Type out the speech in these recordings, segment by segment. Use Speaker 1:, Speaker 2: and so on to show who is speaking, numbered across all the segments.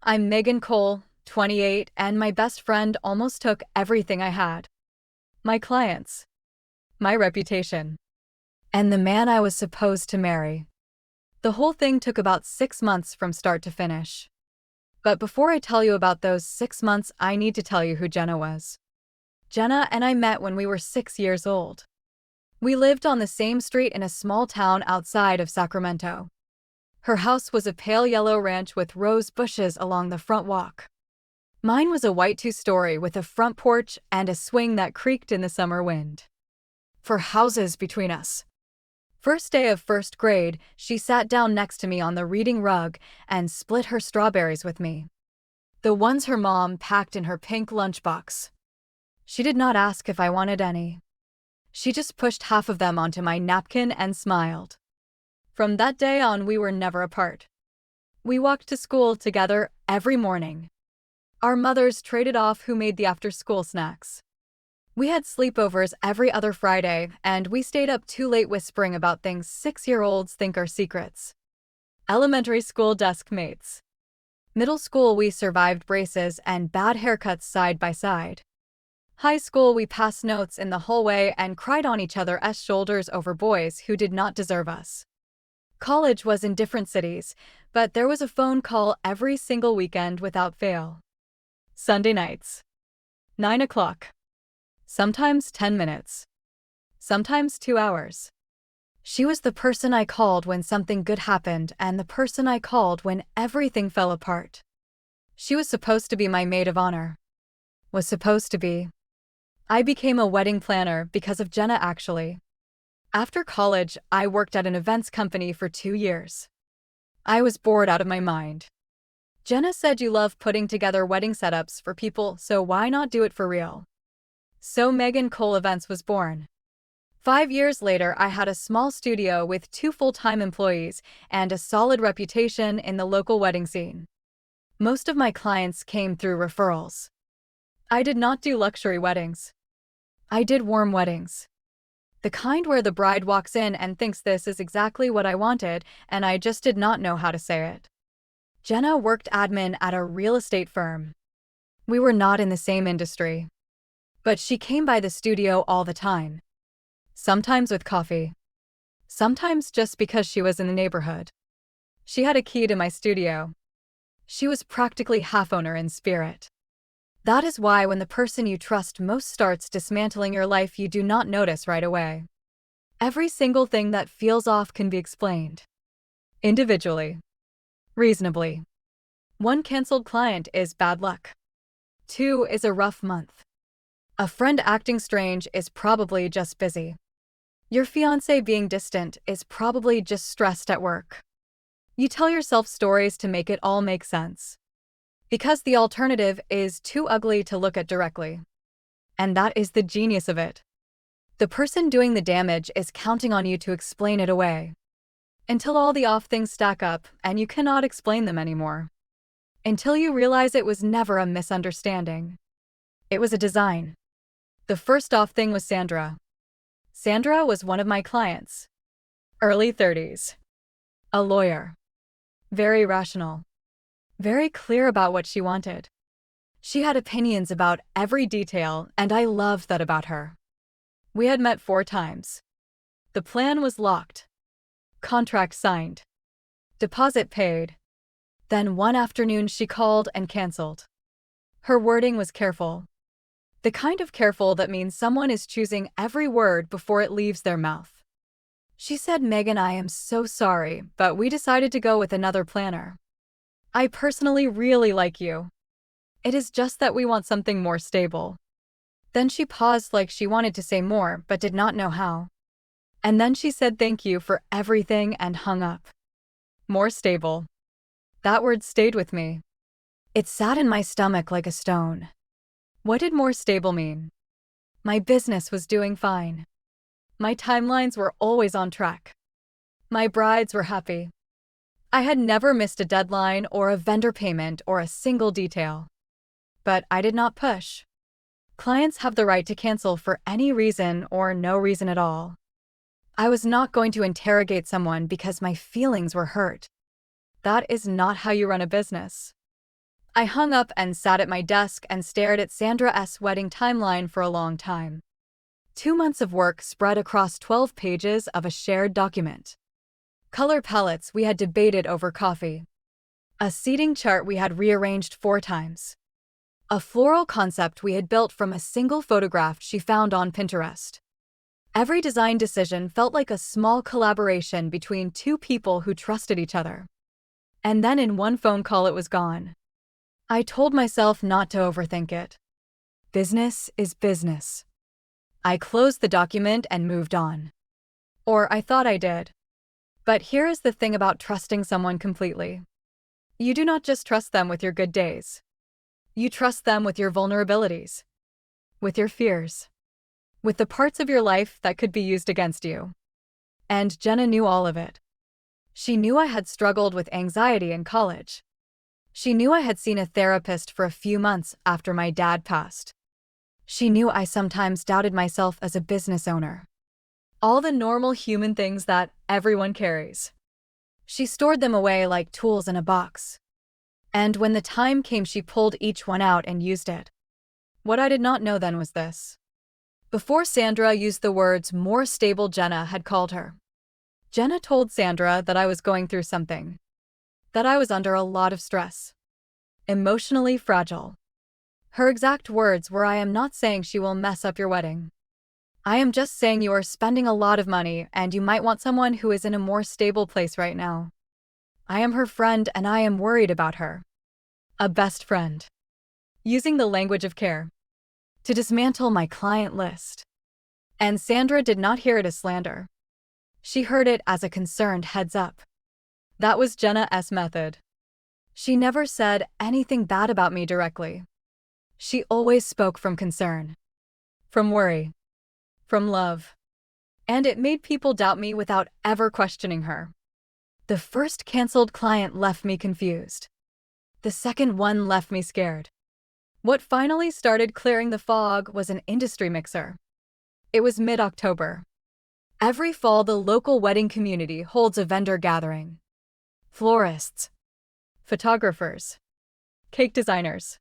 Speaker 1: I'm Megan Cole, 28, and my best friend almost took everything I had. My clients, my reputation, and the man I was supposed to marry. The whole thing took about 6 months from start to finish. But before I tell you about those 6 months, I need to tell you who Jenna was. Jenna and I met when we were 6 years old. We lived on the same street in a small town outside of Sacramento. Her house was a pale yellow ranch with rose bushes along the front walk. Mine was a white two-story with a front porch and a swing that creaked in the summer wind. For houses between us. First day of first grade, she sat down next to me on the reading rug and split her strawberries with me. The ones her mom packed in her pink lunchbox. She did not ask if I wanted any. She just pushed half of them onto my napkin and smiled. From that day on, we were never apart. We walked to school together every morning. Our mothers traded off who made the after-school snacks. We had sleepovers every other Friday, and we stayed up too late whispering about things 6-year-olds think are secrets. Elementary school desk mates. Middle school, we survived braces and bad haircuts side by side. High school, we passed notes in the hallway and cried on each other's shoulders over boys who did not deserve us. College was in different cities, but there was a phone call every single weekend without fail. Sunday nights. 9 o'clock. Sometimes 10 minutes. Sometimes 2 hours. She was the person I called when something good happened and the person I called when everything fell apart. She was supposed to be my maid of honor. Was supposed to be. I became a wedding planner because of Jenna, actually. After college, I worked at an events company for 2 years. I was bored out of my mind. Jenna said you love putting together wedding setups for people, so why not do it for real? So Megan Cole Events was born. 5 years later, I had a small studio with 2 full-time employees and a solid reputation in the local wedding scene. Most of my clients came through referrals. I did not do luxury weddings. I did warm weddings. The kind where the bride walks in and thinks this is exactly what I wanted, and I just did not know how to say it. Jenna worked admin at a real estate firm. We were not in the same industry. But she came by the studio all the time. Sometimes with coffee. Sometimes just because she was in the neighborhood. She had a key to my studio. She was practically half owner in spirit. That is why when the person you trust most starts dismantling your life, you do not notice right away. Every single thing that feels off can be explained. Individually. Reasonably. 1 canceled client is bad luck. 2 is a rough month. A friend acting strange is probably just busy. Your fiancé being distant is probably just stressed at work. You tell yourself stories to make it all make sense. Because the alternative is too ugly to look at directly. And that is the genius of it. The person doing the damage is counting on you to explain it away. Until all the off things stack up and you cannot explain them anymore. Until you realize it was never a misunderstanding. It was a design. The first off thing was Sandra. Sandra was one of my clients. Early 30s. A lawyer. Very rational. Very clear about what she wanted. She had opinions about every detail, and I loved that about her. We had met 4 times. The plan was locked. Contract signed. Deposit paid. Then one afternoon she called and canceled. Her wording was careful. The kind of careful that means someone is choosing every word before it leaves their mouth. She said, "Megan, I am so sorry, but we decided to go with another planner. I personally really like you. It is just that we want something more stable." Then she paused like she wanted to say more but did not know how. And then she said thank you for everything and hung up. More stable. That word stayed with me. It sat in my stomach like a stone. What did more stable mean? My business was doing fine. My timelines were always on track. My brides were happy. I had never missed a deadline or a vendor payment or a single detail. But I did not push. Clients have the right to cancel for any reason or no reason at all. I was not going to interrogate someone because my feelings were hurt. That is not how you run a business. I hung up and sat at my desk and stared at Sandra's wedding timeline for a long time. 2 months of work spread across 12 pages of a shared document. Color palettes we had debated over coffee. A seating chart we had rearranged 4 times. A floral concept we had built from a single photograph she found on Pinterest. Every design decision felt like a small collaboration between two people who trusted each other. And then in one phone call it was gone. I told myself not to overthink it. Business is business. I closed the document and moved on. Or I thought I did. But here is the thing about trusting someone completely. You do not just trust them with your good days. You trust them with your vulnerabilities, with your fears, with the parts of your life that could be used against you. And Jenna knew all of it. She knew I had struggled with anxiety in college. She knew I had seen a therapist for a few months after my dad passed. She knew I sometimes doubted myself as a business owner. All the normal human things that everyone carries. She stored them away like tools in a box. And when the time came, she pulled each one out and used it. What I did not know then was this. Before Sandra used the words more stable, Jenna had called her. Jenna told Sandra that I was going through something. That I was under a lot of stress. Emotionally fragile. Her exact words were, "I am not saying she will mess up your wedding. I am just saying you are spending a lot of money and you might want someone who is in a more stable place right now. I am her friend and I am worried about her." A best friend. Using the language of care. To dismantle my client list. And Sandra did not hear it as slander. She heard it as a concerned heads up. That was Jenna's method. She never said anything bad about me directly. She always spoke from concern. From worry. From love. And it made people doubt me without ever questioning her. The first canceled client left me confused. The second one left me scared. What finally started clearing the fog was an industry mixer. It was mid-October. Every fall, the local wedding community holds a vendor gathering. Florists. Photographers. Cake designers.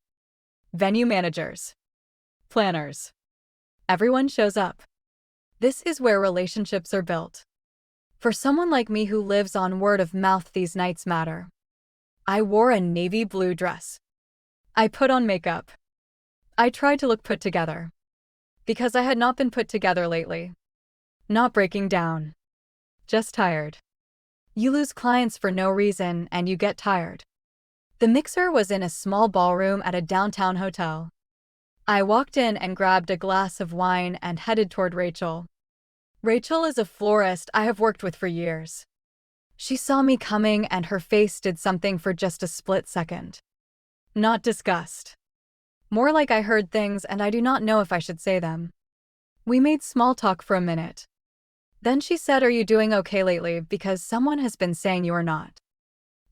Speaker 1: Venue managers. Planners. Everyone shows up. This is where relationships are built. For someone like me who lives on word of mouth, these nights matter. I wore a navy blue dress. I put on makeup. I tried to look put together. Because I had not been put together lately. Not breaking down. Just tired. You lose clients for no reason and you get tired. The mixer was in a small ballroom at a downtown hotel. I walked in and grabbed a glass of wine and headed toward Rachel. Rachel is a florist I have worked with for years. She saw me coming and her face did something for just a split second. Not disgust. More like I heard things and I do not know if I should say them. We made small talk for a minute. Then she said, "Are you doing okay lately? Because someone has been saying you are not."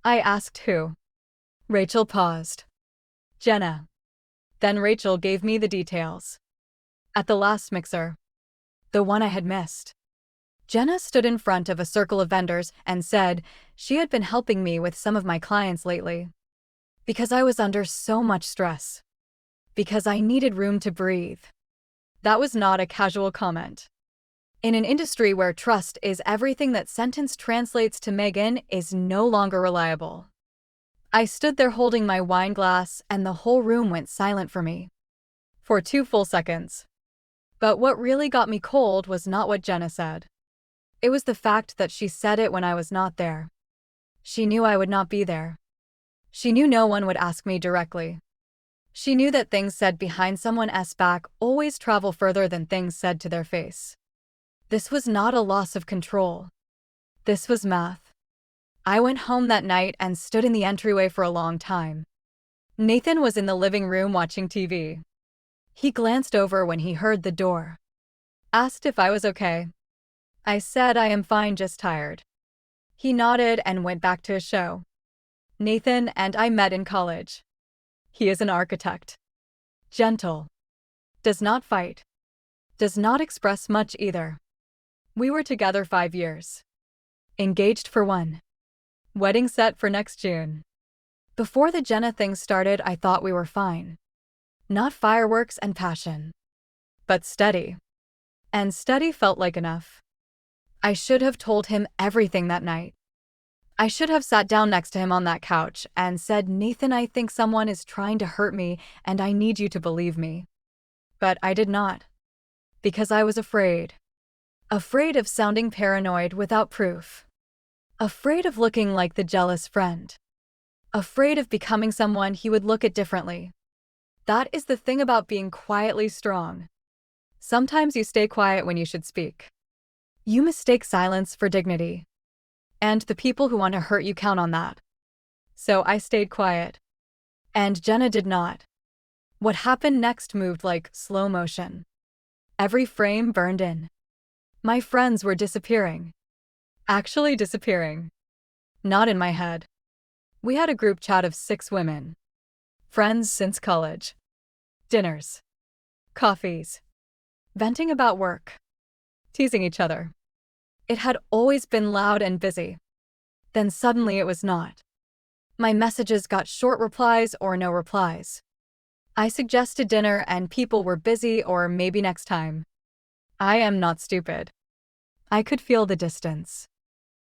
Speaker 1: I asked who. Rachel paused. Jenna. Then Rachel gave me the details. At the last mixer. The one I had missed. Jenna stood in front of a circle of vendors and said she had been helping me with some of my clients lately. Because I was under so much stress. Because I needed room to breathe. That was not a casual comment. In an industry where trust is everything, that sentence translates to Megan is no longer reliable. I stood there holding my wine glass and the whole room went silent for me. For 2 full seconds. But what really got me cold was not what Jenna said. It was the fact that she said it when I was not there. She knew I would not be there. She knew no one would ask me directly. She knew that things said behind someone's back always travel further than things said to their face. This was not a loss of control. This was math. I went home that night and stood in the entryway for a long time. Nathan was in the living room watching TV. He glanced over when he heard the door. Asked if I was okay. I said I am fine, just tired. He nodded and went back to his show. Nathan and I met in college. He is an architect. Gentle. Does not fight. Does not express much either. We were together 5 years. Engaged for 1. Wedding set for next June. Before the Jenna thing started, I thought we were fine. Not fireworks and passion, but steady. And steady felt like enough. I should have told him everything that night. I should have sat down next to him on that couch and said, "Nathan, I think someone is trying to hurt me and I need you to believe me." But I did not. Because I was afraid. Afraid of sounding paranoid without proof. Afraid of looking like the jealous friend. Afraid of becoming someone he would look at differently. That is the thing about being quietly strong. Sometimes you stay quiet when you should speak. You mistake silence for dignity. And the people who want to hurt you count on that. So I stayed quiet. And Jenna did not. What happened next moved like slow motion. Every frame burned in. My friends were disappearing. Actually disappearing. Not in my head. We had a group chat of 6 women. Friends since college. Dinners. Coffees. Venting about work. Teasing each other. It had always been loud and busy. Then suddenly it was not. My messages got short replies or no replies. I suggested dinner and people were busy or maybe next time. I am not stupid. I could feel the distance.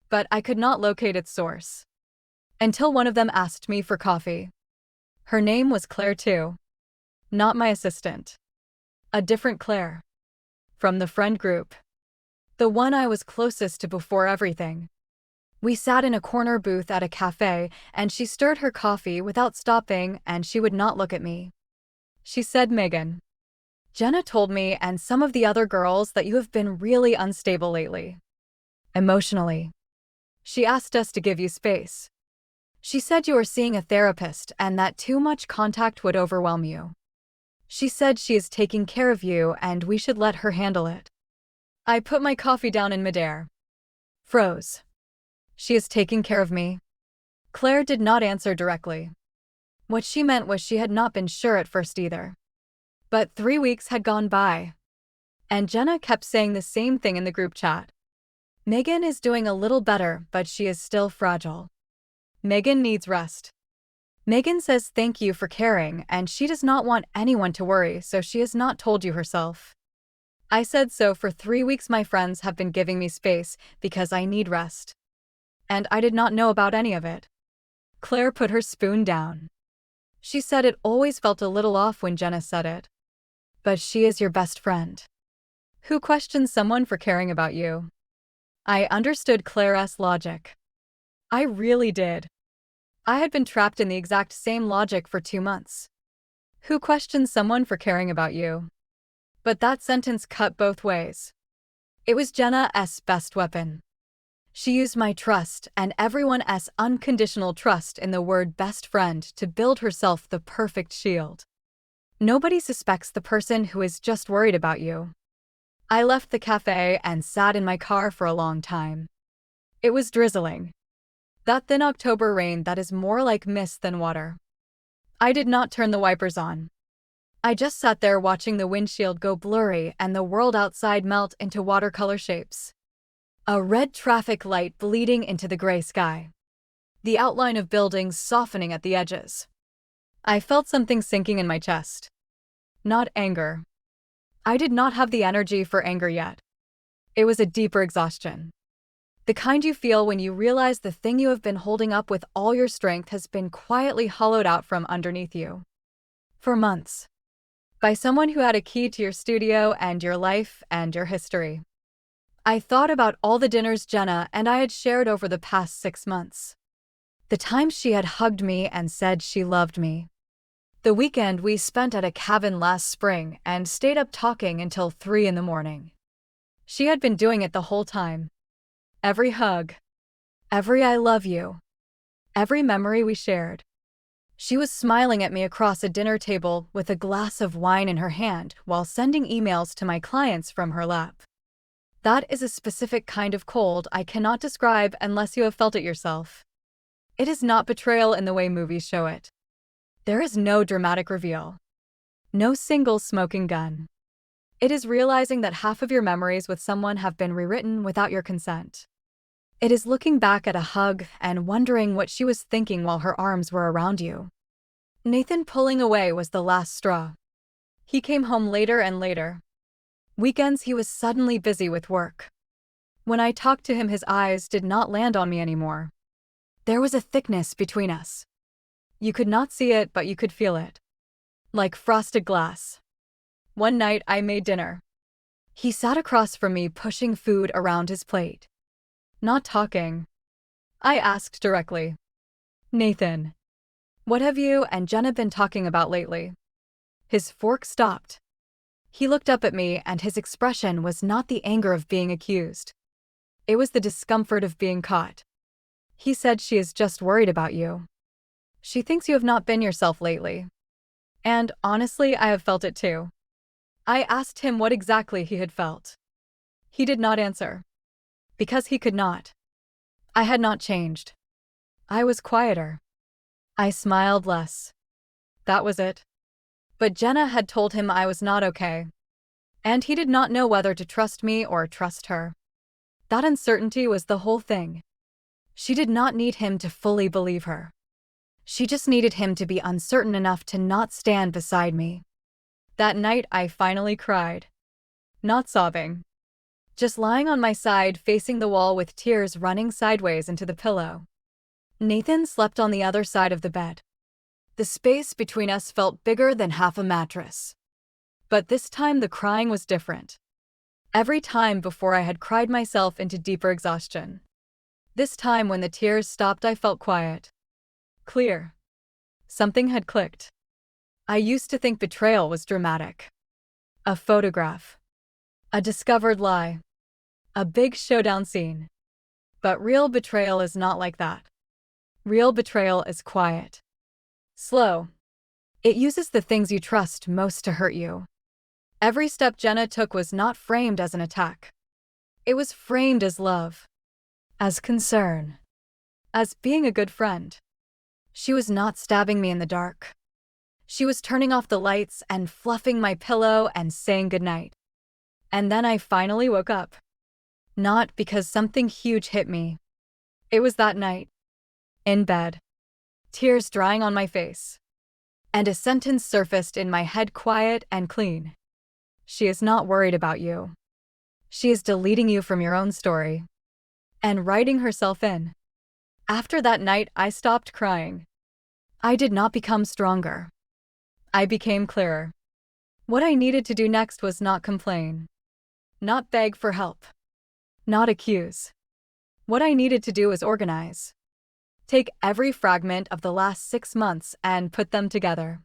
Speaker 1: But I could not locate its source. Until one of them asked me for coffee. Her name was Claire too. Not my assistant. A different Claire. From the friend group. The one I was closest to before everything. We sat in a corner booth at a cafe, and she stirred her coffee without stopping, and she would not look at me. She said, "Megan, Jenna told me and some of the other girls that you have been really unstable lately. Emotionally. She asked us to give you space. She said you are seeing a therapist and that too much contact would overwhelm you. She said she is taking care of you and we should let her handle it." I put my coffee down in midair. Froze. She is taking care of me? Claire did not answer directly. What she meant was she had not been sure at first either. But 3 weeks had gone by. And Jenna kept saying the same thing in the group chat. Megan is doing a little better, but she is still fragile. Megan needs rest. Megan says thank you for caring, and she does not want anyone to worry, so she has not told you herself. I said so. For 3 weeks my friends have been giving me space because I need rest. And I did not know about any of it. Claire put her spoon down. She said it always felt a little off when Jenna said it. But she is your best friend. Who questions someone for caring about you? I understood Claire's logic. I really did. I had been trapped in the exact same logic for 2 months. Who questions someone for caring about you? But that sentence cut both ways. It was Jenna's best weapon. She used my trust and everyone's unconditional trust in the word best friend to build herself the perfect shield. Nobody suspects the person who is just worried about you. I left the cafe and sat in my car for a long time. It was drizzling. That thin October rain that is more like mist than water. I did not turn the wipers on. I just sat there watching the windshield go blurry and the world outside melt into watercolor shapes. A red traffic light bleeding into the gray sky. The outline of buildings softening at the edges. I felt something sinking in my chest. Not anger. I did not have the energy for anger yet. It was a deeper exhaustion. The kind you feel when you realize the thing you have been holding up with all your strength has been quietly hollowed out from underneath you. For months. By someone who had a key to your studio and your life and your history. I thought about all the dinners Jenna and I had shared over the past 6 months. The times she had hugged me and said she loved me. The weekend we spent at a cabin last spring and stayed up talking until 3 in the morning. She had been doing it the whole time. Every hug. Every I love you. Every memory we shared. She was smiling at me across a dinner table with a glass of wine in her hand while sending emails to my clients from her lap. That is a specific kind of cold I cannot describe unless you have felt it yourself. It is not betrayal in the way movies show it. There is no dramatic reveal. No single smoking gun. It is realizing that half of your memories with someone have been rewritten without your consent. It is looking back at a hug and wondering what she was thinking while her arms were around you. Nathan pulling away was the last straw. He came home later and later. Weekends he was suddenly busy with work. When I talked to him, his eyes did not land on me anymore. There was a thickness between us. You could not see it, but you could feel it. Like frosted glass. One night I made dinner. He sat across from me, pushing food around his plate. Not talking. I asked directly, "Nathan, what have you and Jenna been talking about lately?" His fork stopped. He looked up at me, and his expression was not the anger of being accused. It was the discomfort of being caught. He said, "She is just worried about you. She thinks you have not been yourself lately." And honestly, I have felt it too. I asked him what exactly he had felt. He did not answer. Because he could not. I had not changed. I was quieter. I smiled less. That was it. But Jenna had told him I was not okay. And he did not know whether to trust me or trust her. That uncertainty was the whole thing. She did not need him to fully believe her. She just needed him to be uncertain enough to not stand beside me. That night I finally cried. Not sobbing. Just lying on my side facing the wall with tears running sideways into the pillow. Nathan slept on the other side of the bed. The space between us felt bigger than half a mattress. But this time the crying was different. Every time before I had cried myself into deeper exhaustion. This time when the tears stopped I felt quiet. Clear. Something had clicked. I used to think betrayal was dramatic. A photograph. A discovered lie. A big showdown scene. But real betrayal is not like that. Real betrayal is quiet. Slow. It uses the things you trust most to hurt you. Every step Jenna took was not framed as an attack. It was framed as love. As concern. As being a good friend. She was not stabbing me in the dark. She was turning off the lights and fluffing my pillow and saying goodnight. And then I finally woke up. Not because something huge hit me. It was that night. In bed. Tears drying on my face. And a sentence surfaced in my head, quiet and clean. She is not worried about you. She is deleting you from your own story. And writing herself in. After that night, I stopped crying. I did not become stronger. I became clearer. What I needed to do next was not complain. Not beg for help. Not accuse. What I needed to do was organize. Take every fragment of the last 6 months and put them together.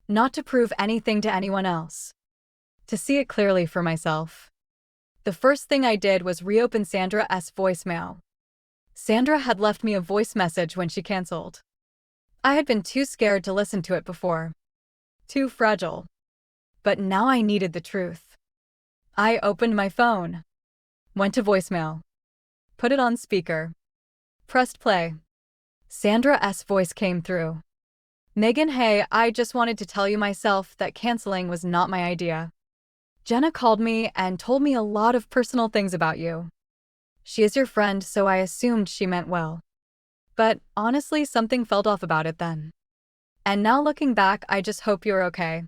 Speaker 1: Not to prove anything to anyone else. To see it clearly for myself. The first thing I did was reopen Sandra's voicemail. Sandra had left me a voice message when she canceled. I had been too scared to listen to it before. Too fragile. But now I needed the truth. I opened my phone. Went to voicemail. Put it on speaker. Pressed play. Sandra's voice came through. "Megan, hey, I just wanted to tell you myself that canceling was not my idea. Jenna called me and told me a lot of personal things about you. She is your friend, so I assumed she meant well. But honestly, something felt off about it then. And now looking back, I just hope you're okay.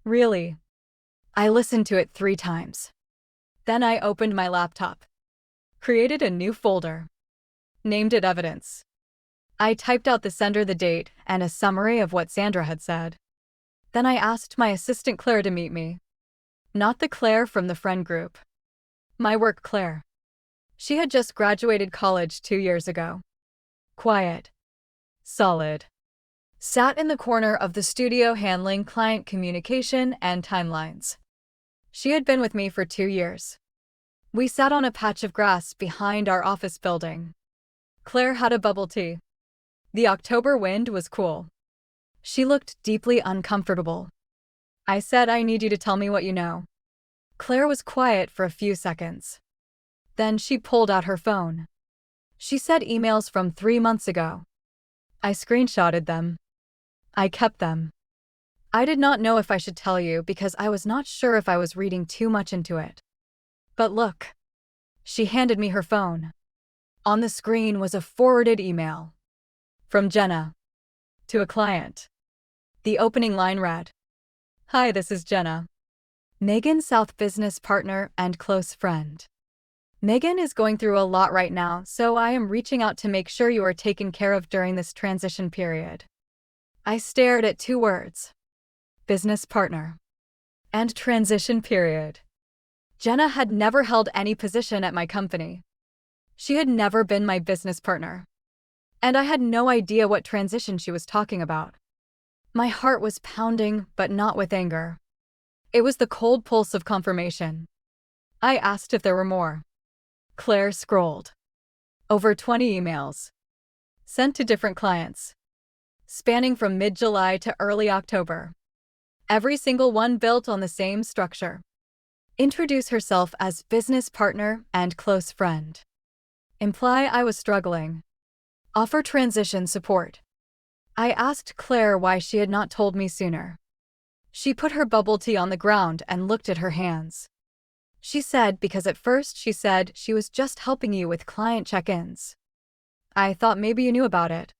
Speaker 1: Really." I listened to it 3 times. Then I opened my laptop. Created a new folder. Named it Evidence. I typed out the sender, the date, and a summary of what Sandra had said. Then I asked my assistant Claire to meet me. Not the Claire from the friend group. My work Claire. She had just graduated college 2 years ago. Quiet. Solid. Sat in the corner of the studio handling client communication and timelines. She had been with me for 2 years. We sat on a patch of grass behind our office building. Claire had a bubble tea. The October wind was cool. She looked deeply uncomfortable. I said, "I need you to tell me what you know." Claire was quiet for a few seconds. Then she pulled out her phone. She said, "Emails from 3 months ago." I screenshotted them. I kept them. I did not know if I should tell you because I was not sure if I was reading too much into it. But look. She handed me her phone. On the screen was a forwarded email from Jenna to a client. The opening line read, "Hi, this is Jenna, Megan's South business partner and close friend. Megan is going through a lot right now, so I am reaching out to make sure you are taken care of during this transition period." I stared at two words: business partner and transition period. Jenna had never held any position at my company. She had never been my business partner. And I had no idea what transition she was talking about. My heart was pounding, but not with anger. It was the cold pulse of confirmation. I asked if there were more. Claire scrolled over 20 emails, sent to different clients, spanning from mid-July to early October. Every single one built on the same structure. Introduce herself as business partner and close friend. Imply I was struggling. Offer transition support. I asked Claire why she had not told me sooner. She put her bubble tea on the ground and looked at her hands. She said because at first she said she was just helping you with client check-ins. I thought maybe you knew about it.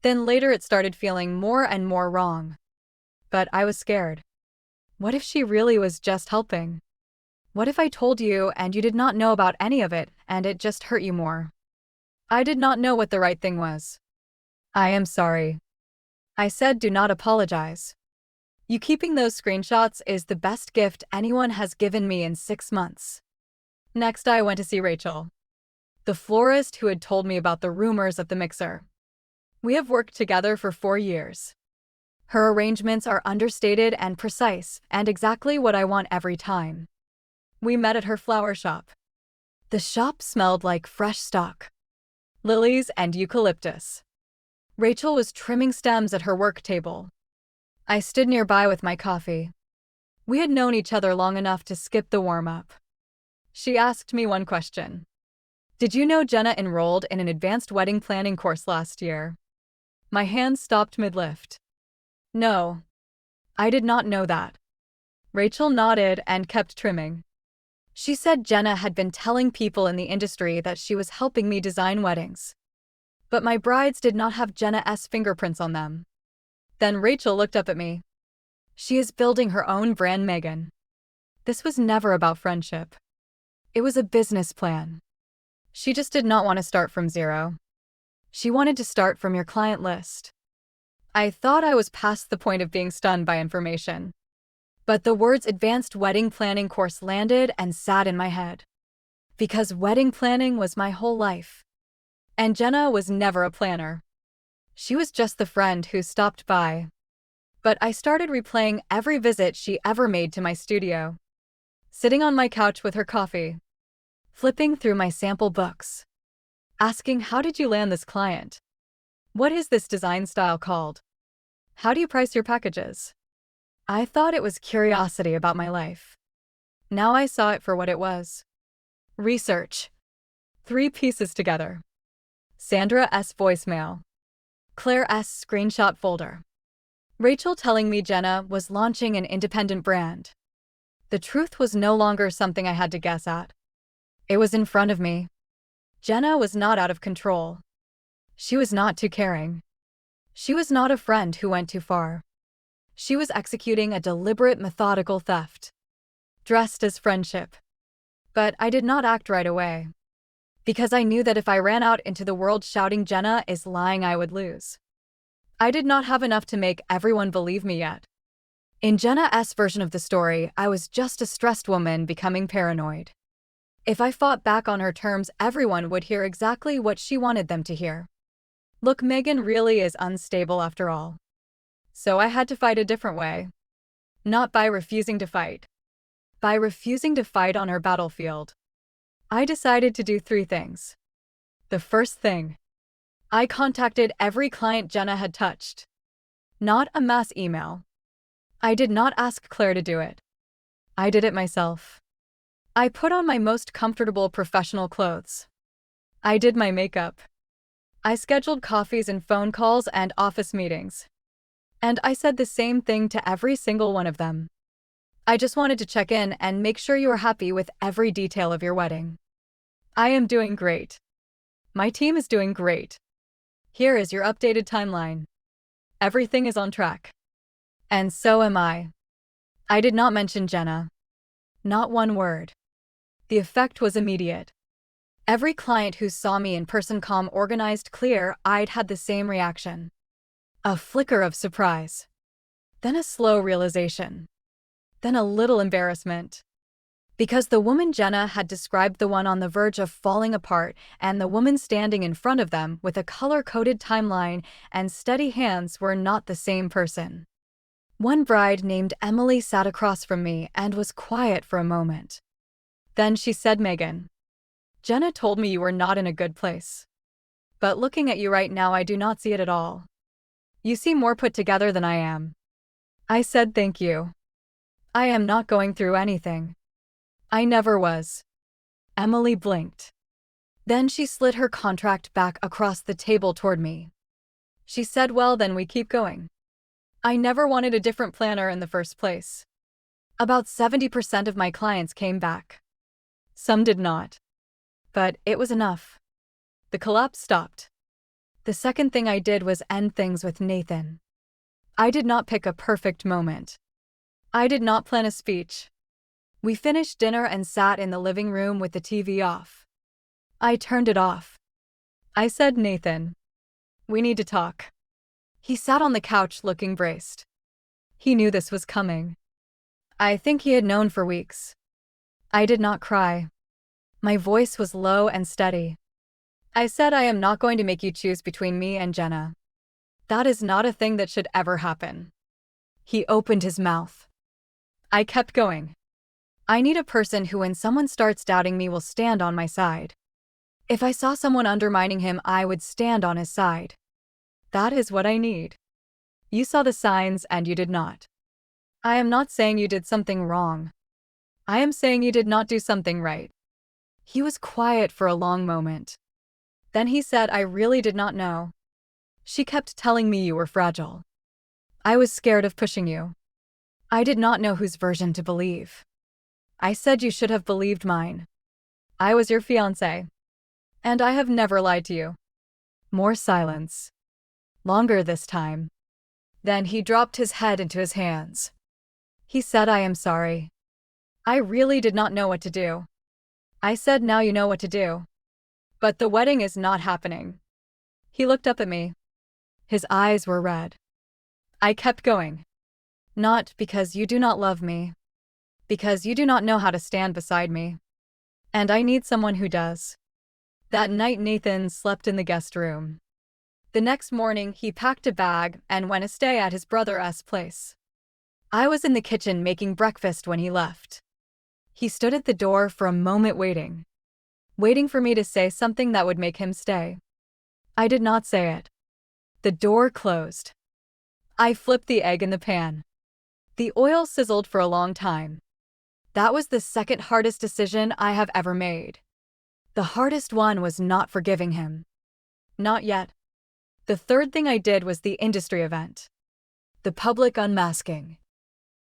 Speaker 1: Then later it started feeling more and more wrong. But I was scared. What if she really was just helping? What if I told you and you did not know about any of it and it just hurt you more? I did not know what the right thing was. "I am sorry." I said, "Do not apologize. You keeping those screenshots is the best gift anyone has given me in 6 months." Next, I went to see Rachel, the florist who had told me about the rumors of the mixer. We have worked together for 4 years. Her arrangements are understated and precise, and exactly what I want every time. We met at her flower shop. The shop smelled like fresh stock, lilies and eucalyptus. Rachel was trimming stems at her work table. I stood nearby with my coffee. We had known each other long enough to skip the warm-up. She asked me one question. "Did you know Jenna enrolled in an advanced wedding planning course last year?" My hand stopped mid-lift. "No, I did not know that." Rachel nodded and kept trimming. She said Jenna had been telling people in the industry that she was helping me design weddings. But my brides did not have Jenna's fingerprints on them. Then Rachel looked up at me. "She is building her own brand, Megan. This was never about friendship. It was a business plan. She just did not want to start from zero. She wanted to start from your client list." I thought I was past the point of being stunned by information. But the words advanced wedding planning course landed and sat in my head. Because wedding planning was my whole life. And Jenna was never a planner. She was just the friend who stopped by. But I started replaying every visit she ever made to my studio. Sitting on my couch with her coffee. Flipping through my sample books. Asking, "How did you land this client? What is this design style called? How do you price your packages?" I thought it was curiosity about my life. Now I saw it for what it was. Research. 3 pieces together. Sandra's voicemail. Claire's screenshot folder. Rachel telling me Jenna was launching an independent brand. The truth was no longer something I had to guess at. It was in front of me. Jenna was not out of control. She was not too caring. She was not a friend who went too far. She was executing a deliberate, methodical theft, dressed as friendship. But I did not act right away, because I knew that if I ran out into the world shouting Jenna is lying, I would lose. I did not have enough to make everyone believe me yet. In Jenna's version of the story, I was just a stressed woman becoming paranoid. If I fought back on her terms, everyone would hear exactly what she wanted them to hear. Look, Megan really is unstable after all. So I had to fight a different way. Not by refusing to fight. By refusing to fight on her battlefield. I decided to do 3 things. The first thing. I contacted every client Jenna had touched. Not a mass email. I did not ask Claire to do it. I did it myself. I put on my most comfortable professional clothes. I did my makeup. I scheduled coffees and phone calls and office meetings. And I said the same thing to every single one of them. "I just wanted to check in and make sure you are happy with every detail of your wedding. I am doing great. My team is doing great. Here is your updated timeline. Everything is on track. And so am I. I did not mention Jenna. Not one word. The effect was immediate. Every client who saw me in person, calm, organized, clear-eyed, had the same reaction. A flicker of surprise. Then a slow realization. Then a little embarrassment. Because the woman Jenna had described, the one on the verge of falling apart, and the woman standing in front of them with a color-coded timeline and steady hands, were not the same person. One bride named Emily sat across from me and was quiet for a moment. Then she said, "Megan, Jenna told me you were not in a good place. But looking at you right now, I do not see it at all. You seem more put together than I am." I said, "Thank you. I am not going through anything. I never was." Emily blinked. Then she slid her contract back across the table toward me. She said, "Well, then we keep going. I never wanted a different planner in the first place." About 70% of my clients came back. Some did not. But it was enough. The collapse stopped. The second thing I did was end things with Nathan. I did not pick a perfect moment. I did not plan a speech. We finished dinner and sat in the living room with the TV off. I turned it off. I said, "Nathan, we need to talk." He sat on the couch looking braced. He knew this was coming. I think he had known for weeks. I did not cry. My voice was low and steady. I said, "I am not going to make you choose between me and Jenna. That is not a thing that should ever happen." He opened his mouth. I kept going. I need a person who, when someone starts doubting me, will stand on my side. If I saw someone undermining him, I would stand on his side. That is what I need. You saw the signs and you did not. I am not saying you did something wrong. I am saying you did not do something right. He was quiet for a long moment. Then he said, "I really did not know. She kept telling me you were fragile. I was scared of pushing you. I did not know whose version to believe. I said you should have believed mine. I was your fiancé. And I have never lied to you." More silence. Longer this time. Then he dropped his head into his hands. He said, "I am sorry. I really did not know what to do." I said, "Now you know what to do. But the wedding is not happening." He looked up at me. His eyes were red. I kept going. "Not because you do not love me. Because you do not know how to stand beside me. And I need someone who does." That night, Nathan slept in the guest room. The next morning, he packed a bag and went to stay at his brother's place. I was in the kitchen making breakfast when he left. He stood at the door for a moment, waiting for me to say something that would make him stay. I did not say it. The door closed. I flipped the egg in the pan. The oil sizzled for a long time. That was the second hardest decision I have ever made. The hardest one was not forgiving him. Not yet. The third thing I did was the industry event. The public unmasking.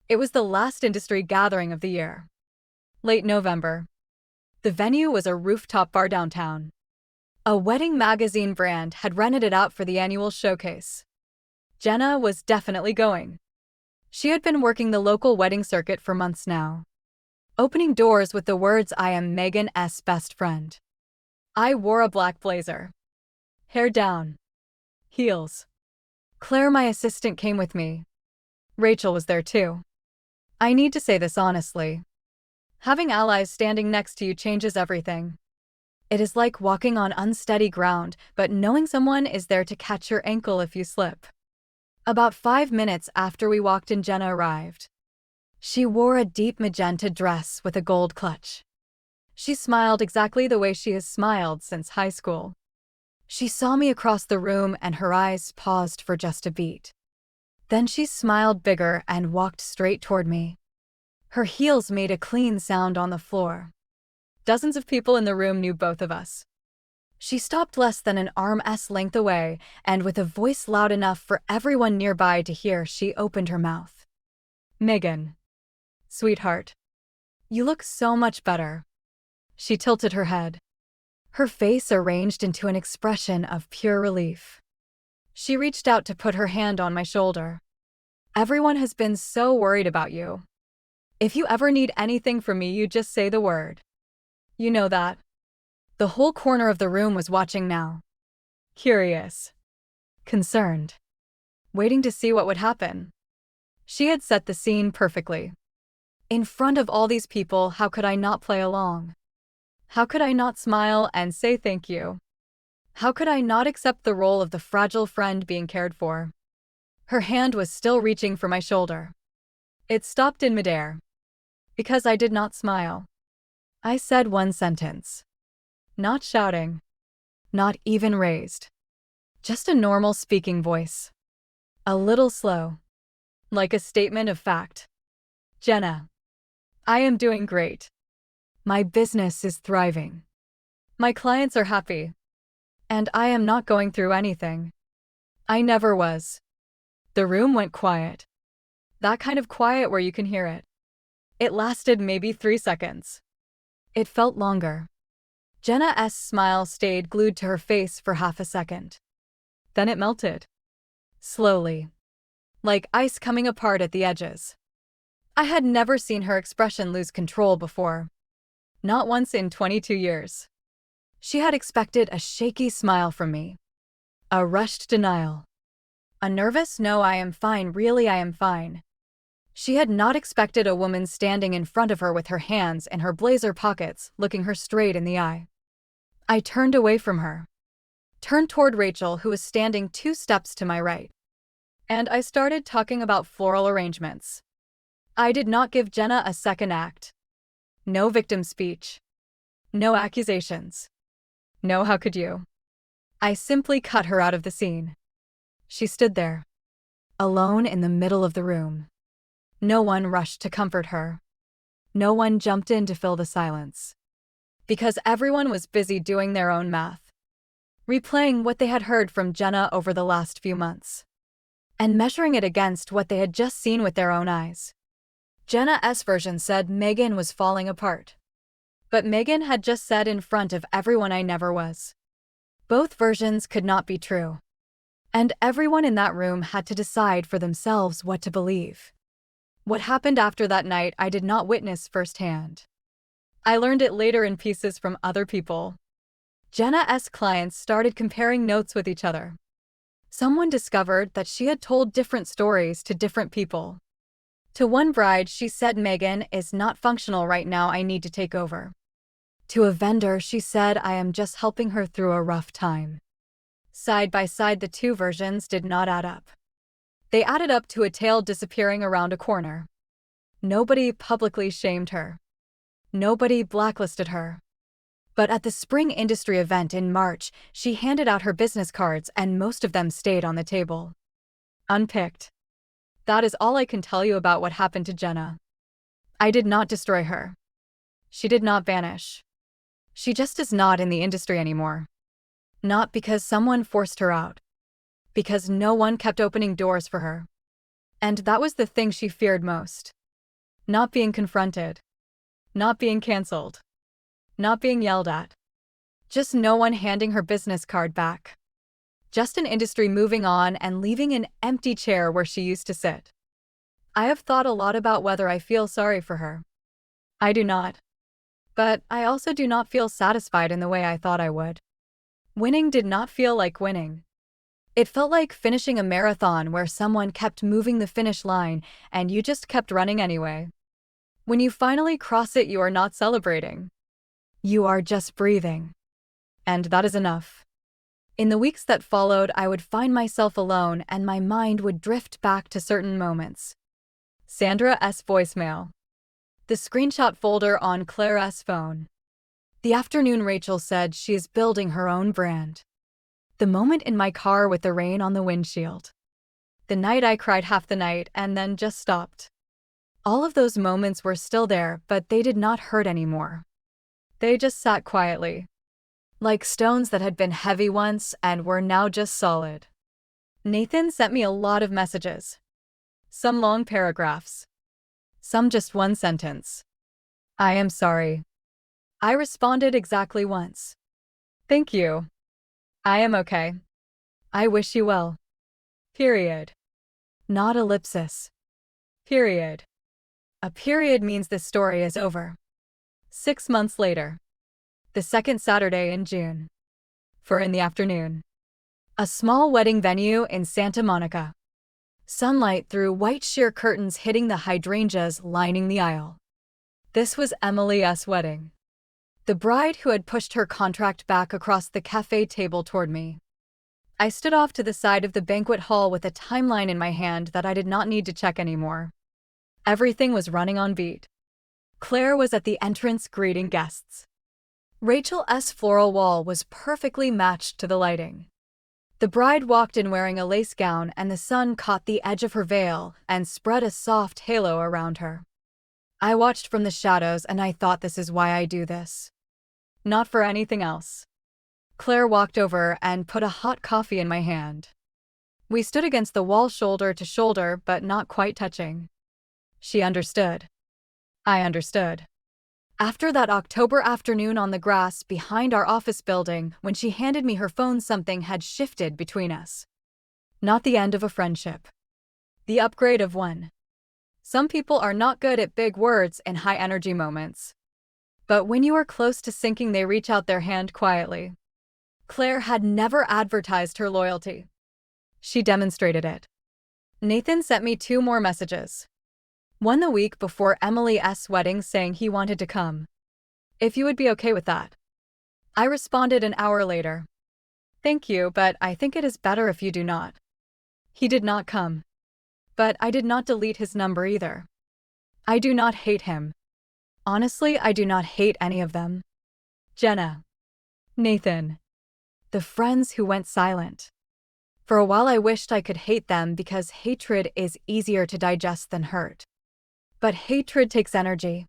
Speaker 1: It was the last industry gathering of the year. Late November. The venue was a rooftop bar downtown. A wedding magazine brand had rented it out for the annual showcase. Jenna was definitely going. She had been working the local wedding circuit for months now, opening doors with the words, "I am Megan's best friend." I wore a black blazer. Hair down. Heels. Claire, my assistant, came with me. Rachel was there too. I need to say this honestly. Having allies standing next to you changes everything. It is like walking on unsteady ground, but knowing someone is there to catch your ankle if you slip. About 5 minutes after we walked in, Jenna arrived. She wore a deep magenta dress with a gold clutch. She smiled exactly the way she has smiled since high school. She saw me across the room and her eyes paused for just a beat. Then she smiled bigger and walked straight toward me. Her heels made a clean sound on the floor. Dozens of people in the room knew both of us. She stopped less than an arm's length away, and with a voice loud enough for everyone nearby to hear, she opened her mouth. "Megan. Sweetheart. You look so much better." She tilted her head. her face arranged into an expression of pure relief. She reached out to put her hand on my shoulder. Everyone has been so worried about you. If you ever need anything from me, you just say the word. You know that. The whole corner of the room was watching now. Curious. Concerned. Waiting to see what would happen. She had set the scene perfectly. In front of all these people, how could I not play along? How could I not smile and say thank you? How could I not accept the role of the fragile friend being cared for? Her hand was still reaching for my shoulder. It stopped in midair. Because I did not smile. I said one sentence. Not shouting. Not even raised. Just a normal speaking voice. A little slow. Like a statement of fact. Jenna. I am doing great. My business is thriving. My clients are happy. And I am not going through anything. I never was. The room went quiet. That kind of quiet where you can hear it. It lasted maybe 3 seconds. It felt longer. Jenna's smile stayed glued to her face for half a second. Then it melted. Slowly. Like ice coming apart at the edges. I had never seen her expression lose control before. Not once in 22 years. She had expected a shaky smile from me. A rushed denial. A nervous "no, I am fine, really I am fine." She had not expected a woman standing in front of her with her hands in her blazer pockets, looking her straight in the eye. I turned away from her. Turned toward Rachel, who was standing 2 steps to my right. And I started talking about floral arrangements. I did not give Jenna a second act. No victim speech. No accusations. No, how could you? I simply cut her out of the scene. She stood there, alone in the middle of the room. No one rushed to comfort her. No one jumped in to fill the silence. Because everyone was busy doing their own math. Replaying what they had heard from Jenna over the last few months. And measuring it against what they had just seen with their own eyes. Jenna's version said Megan was falling apart. But Megan had just said in front of everyone I never was. Both versions could not be true. And everyone in that room had to decide for themselves what to believe. What happened after that night I did not witness firsthand. I learned it later in pieces from other people. Jenna's clients started comparing notes with each other. Someone discovered that she had told different stories to different people. To one bride, she said Megan is not functional right now, I need to take over. To a vendor, she said I am just helping her through a rough time. Side by side, the two versions did not add up. They added up to a tail disappearing around a corner. Nobody publicly shamed her. Nobody blacklisted her. But at the spring industry event in March, she handed out her business cards and most of them stayed on the table. Unpicked. That is all I can tell you about what happened to Jenna. I did not destroy her. She did not vanish. She just is not in the industry anymore. Not because someone forced her out. Because no one kept opening doors for her. And that was the thing she feared most. Not being confronted. Not being canceled. Not being yelled at. Just no one handing her business card back. Just an industry moving on and leaving an empty chair where she used to sit. I have thought a lot about whether I feel sorry for her. I do not. But I also do not feel satisfied in the way I thought I would. Winning did not feel like winning. It felt like finishing a marathon where someone kept moving the finish line and you just kept running anyway. When you finally cross it, you are not celebrating. You are just breathing. And that is enough. In the weeks that followed, I would find myself alone and my mind would drift back to certain moments. Sandra's voicemail. The screenshot folder on Claire's phone. The afternoon Rachel said she is building her own brand. The moment in my car with the rain on the windshield. The night I cried half the night and then just stopped. All of those moments were still there, but they did not hurt anymore. They just sat quietly. Like stones that had been heavy once and were now just solid. Nathan sent me a lot of messages. Some long paragraphs. Some just one sentence. I am sorry. I responded exactly once. Thank you. I am okay. I wish you well. Period. Not ellipsis. Period. A period means this story is over. 6 months later. The second Saturday in June. 4 in the afternoon. A small wedding venue in Santa Monica. Sunlight through white sheer curtains hitting the hydrangeas lining the aisle. This was Emily's wedding. The bride who had pushed her contract back across the cafe table toward me. I stood off to the side of the banquet hall with a timeline in my hand that I did not need to check anymore. Everything was running on beat. Claire was at the entrance greeting guests. Rachel's floral wall was perfectly matched to the lighting. The bride walked in wearing a lace gown, and the sun caught the edge of her veil and spread a soft halo around her. I watched from the shadows and I thought, this is why I do this. Not for anything else. Claire walked over and put a hot coffee in my hand. We stood against the wall shoulder to shoulder, but not quite touching. She understood. I understood. After that October afternoon on the grass behind our office building, when she handed me her phone, something had shifted between us. Not the end of a friendship. The upgrade of one. Some people are not good at big words in high-energy moments. But when you are close to sinking, they reach out their hand quietly. Claire had never advertised her loyalty. She demonstrated it. Nathan sent me 2 more messages. One the week before Emily's wedding saying he wanted to come. If you would be okay with that. I responded an hour later. Thank you, but I think it is better if you do not. He did not come. But I did not delete his number either. I do not hate him. Honestly, I do not hate any of them. Jenna. Nathan. The friends who went silent. For a while I wished I could hate them because hatred is easier to digest than hurt. But hatred takes energy.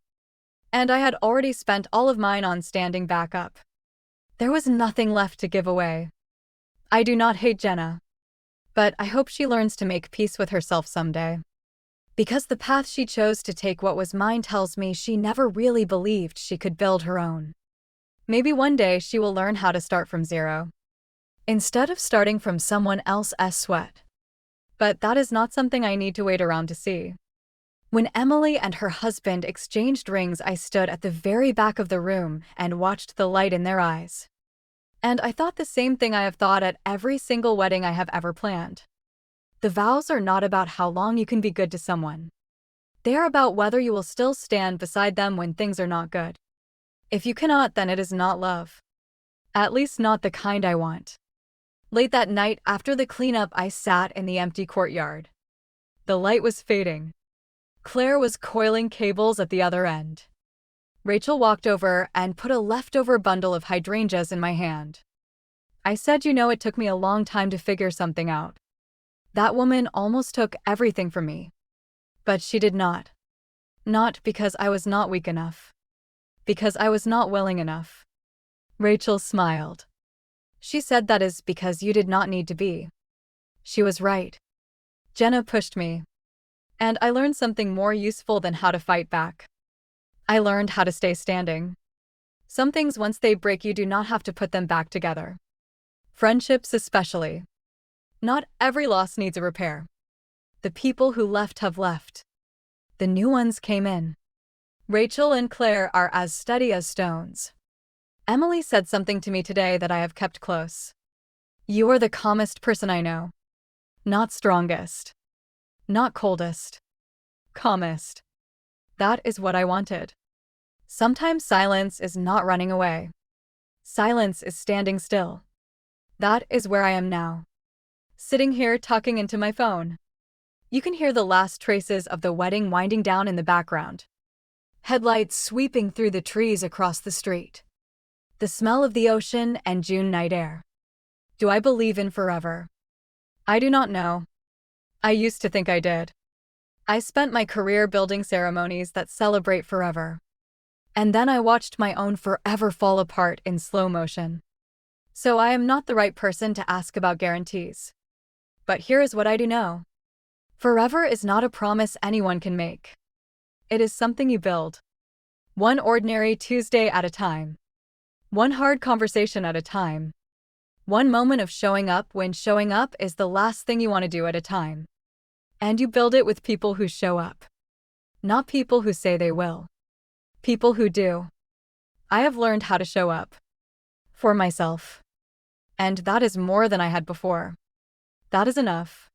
Speaker 1: And I had already spent all of mine on standing back up. There was nothing left to give away. I do not hate Jenna. But I hope she learns to make peace with herself someday. Because the path she chose to take, what was mine, tells me she never really believed she could build her own. Maybe one day she will learn how to start from zero, instead of starting from someone else's sweat. But that is not something I need to wait around to see. When Emily and her husband exchanged rings, I stood at the very back of the room and watched the light in their eyes. And I thought the same thing I have thought at every single wedding I have ever planned. The vows are not about how long you can be good to someone. They are about whether you will still stand beside them when things are not good. If you cannot, then it is not love. At least not the kind I want. Late that night, after the cleanup, I sat in the empty courtyard. The light was fading. Claire was coiling cables at the other end. Rachel walked over and put a leftover bundle of hydrangeas in my hand. I said, you know, it took me a long time to figure something out. That woman almost took everything from me. But she did not. Not because I was not weak enough. Because I was not willing enough. Rachel smiled. She said, that is because you did not need to be. She was right. Jenna pushed me. And I learned something more useful than how to fight back. I learned how to stay standing. Some things, once they break, you do not have to put them back together. Friendships especially. Not every loss needs a repair. The people who left have left. The new ones came in. Rachel and Claire are as steady as stones. Emily said something to me today that I have kept close. You are the calmest person I know. Not strongest. Not coldest. Calmest. That is what I wanted. Sometimes silence is not running away. Silence is standing still. That is where I am now. Sitting here talking into my phone. You can hear the last traces of the wedding winding down in the background. Headlights sweeping through the trees across the street. The smell of the ocean and June night air. Do I believe in forever? I do not know. I used to think I did. I spent my career building ceremonies that celebrate forever. And then I watched my own forever fall apart in slow motion. So I am not the right person to ask about guarantees. But here is what I do know. Forever is not a promise anyone can make. It is something you build. One ordinary Tuesday at a time. One hard conversation at a time. One moment of showing up when showing up is the last thing you want to do at a time. And you build it with people who show up. Not people who say they will. People who do. I have learned how to show up. For myself. And that is more than I had before. That is enough.